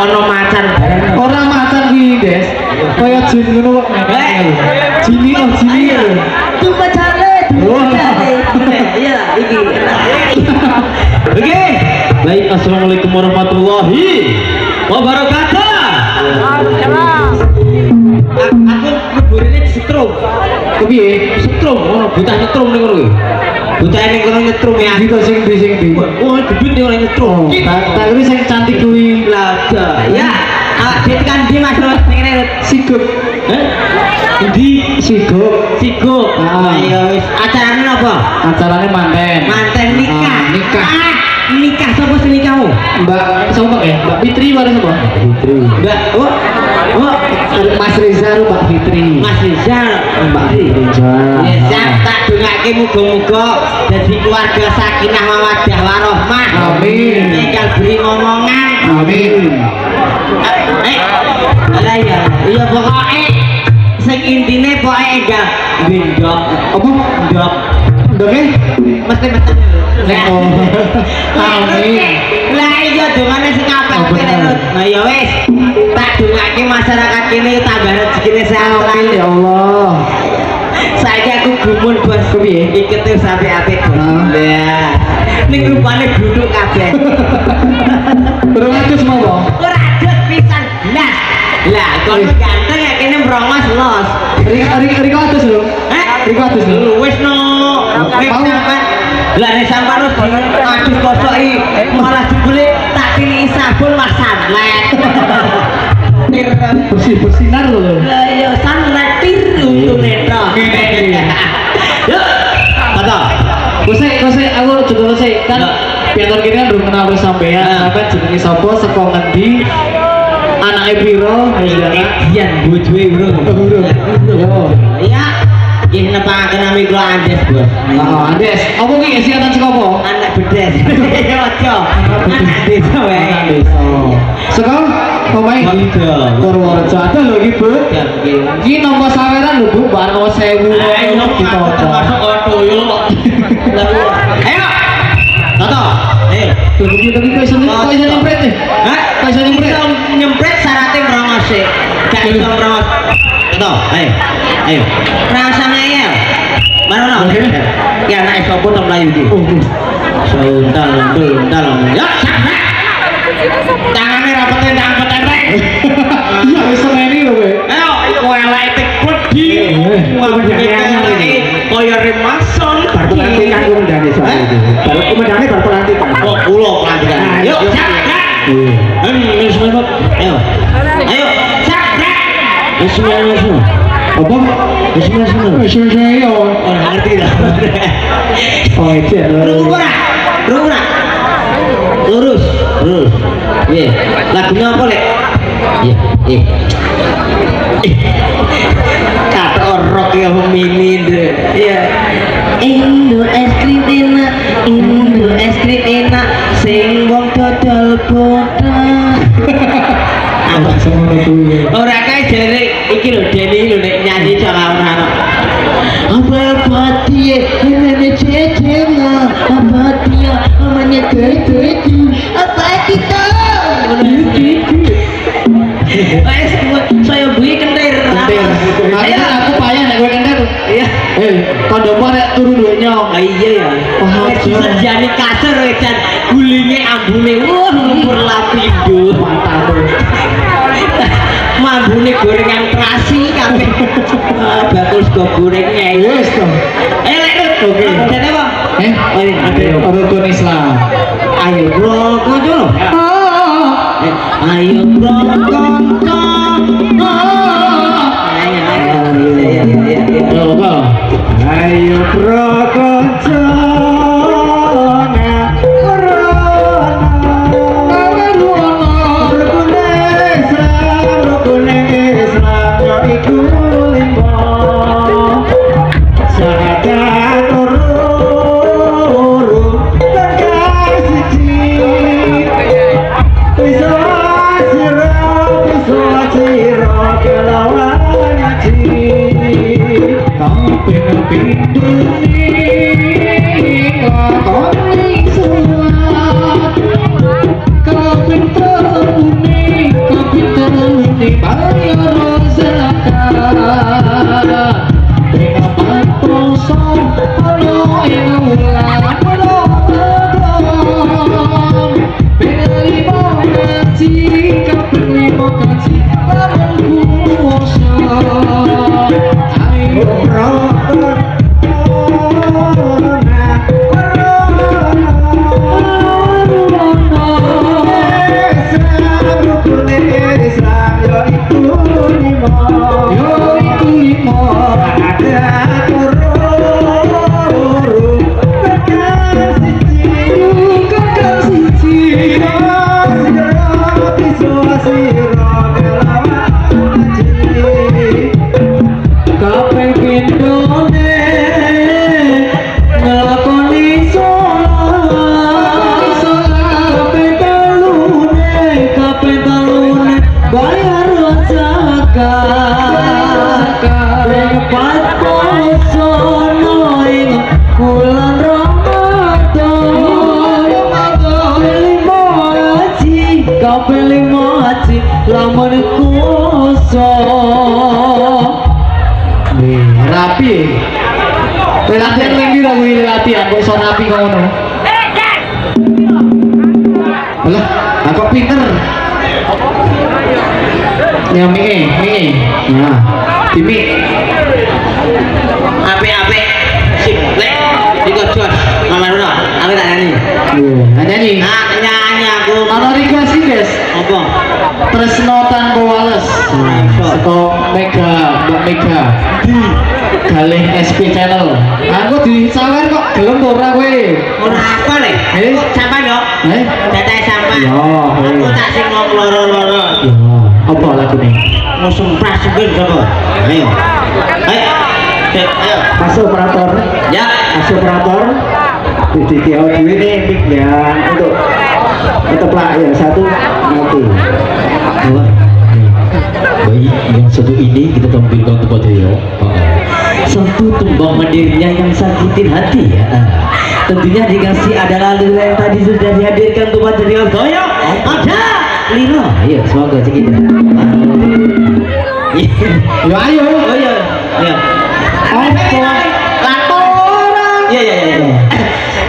Ono macan. Ora macan iki, Des. Kaya jin ngono kok. Jini oh jini. Tuh pacare. Iya, iki. Oke. Baik, assalamualaikum warahmatullahi wabarakatuh. Aku ngeburine setrum. Kepiye? Setrum, ono bocah nyetrum ning ngono iki. Bocah ning kono nyetrum ya. Iki kok sing ndi? Oh, debut ning orang nyetrum. Tak kira sing cantik kuwi. Lah, ya. Dit kan di Mas Rut ning kene Sigup. Di Sigup. Sigup. Ayo wis acarane apa? Acarane manten. Manten nikah. Nikah. Nikah sapa sing nikahmu? Mbak sapa ya? Mbak Fitri bareng sapa? Fitri. Mbak, oh. Mas Rizal, Mbak Fitri. Mas Rizal, Mbak Rizal. Ya, tak dongake muga-muga dadi keluarga sakinah mawaddah warahmah. Amin. Tinggal beri ngomongan. Amin. Lah ya, iya pokoke sing intine pokoke enggak bendok. Apa? Ndok. Ndoke? Mesti mesti. Amin. Lah iya dongane sing apik kene. Nah ya wis, tak dongake masyarakat kene tambah rezekine sehat. Amin ya Allah. Saiki aku gumun bos kuwi ikete sampe apik. Lah, ning rupane duduk kabeh. Terus atus mau. Ora adus pisan blas. Lah, kono ganteng ya kene merongos los. Riko atus lho. Riko atus lho. Wis no. Wis sampean. Lah nek sampean wis adus kosoki malah jebule tak pilih sabun mas sanlet. Bersinar lho. Lah ya sanlet tiru netra. Yuk. Kata. Kose aku juga kose kan piantor kene kan belum kenal wis sampean. Sampean jenenge sapa saka ngendi? Anake piro? Dian bojoe urung. Yo. Iya. Nggih nepake nami kula Andes, Bos. Oh, Andes. Apa ki singkatan saka apa? Anak bedes. Ya aja. Anak desa wae. Anak desa. Saka omahe Purworejo. Ada lho iki, Bu. Iki nomor saweran lho, Bu. Bar 1000. Ayo masuk tuyul. Ayo. Toto. Begitu kok iso nyempret nih. Hah? Kok iso nyempret? Nyempret syaratnya merongos sih. gak iso merawat. Betul, ayo. Rasa ngeyel. Mana no? Ya anak sapa to mlayu iki? Sundal. Ya, sampai. Tangane ra peteng. Iya wis semeni lho kowe. Ayo, kowe elek tekodi. Kaya remason. Pelantikan kumendane soal itu. Baru kumendane baru pelantikan. Oh, kula pelantikan. Yuk, cakrak. Ayo. Cakrak. Bismillah. Apa? Bismillah. Saya Orang ngerti dah. oh itu ya. Rungkrak. Lurus. Iya. Lagunya apa, Lek? Iya. Kata orok ya mini deh. Iya. Indo es krim enak, sing wong dodol bodoh. Apa semua itu? Ora kae jare iki lho Deni lho nek nyanyi sama ora. Apa dia namanya cecena, apa dia namanya ceceti, apa kita? Saya bui kentir. Ayo aku payah nek kowe kentir. Iya. Kondomu nek turu duwe nyong. Iya ya. Sejane kasar wecan gulinge ambune wah ngumpur lapindo. Mantap. Mambune gorengan terasi kabeh. Bakul sego goreng nyai. Wis to. Ayo lek. Oke. Jane apa? Ayo rukun Islam. Ayo rokok dulu. Ayo rokok. Ayo prokonco rapi. Latihan minggu lagu ini latihan, kok iso rapi ngono. Alah, aku pinter. Ya mie. Nah, timi. Ape. Sip, lek. Diko jos. Mama Runa, aku tak nyanyi. Nyanyi. Nyanyi aku. Ana request iki, guys. Apa? Tresno tanpa wales. Saka Mbak Mega. Galih SP channel. Aku disawer kok gelem to ora kowe? Ora apa lek. Sampai yo. Datai sampai. Yo. Aku tak sing ngomong loro-loro. Yo. Apa lagune? Musuh prasugeng sapa? Ayo. Ayo. Mas operator. Ya. Mas operator. Di audio ini mic ya untuk lah ya satu mati. Dua. Baik, yang satu ini kita tampilkan kepada ya. Satu tumbang mandirinya yang sakitin hati ya. Tentunya dikasih adalah lila yang tadi sudah dihadirkan untuk materi Goyo. Ada Lilo. Ayo semoga kita. Yo ayo. Oh iya. Iya. Apa? Laporan. Iya iya iya.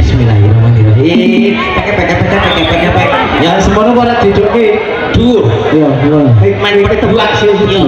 Bismillahirrahmanirrahim. Pakai. Ya semono ora didukke. Dur. Iya, gimana? Main pakai tebak sih. Iya.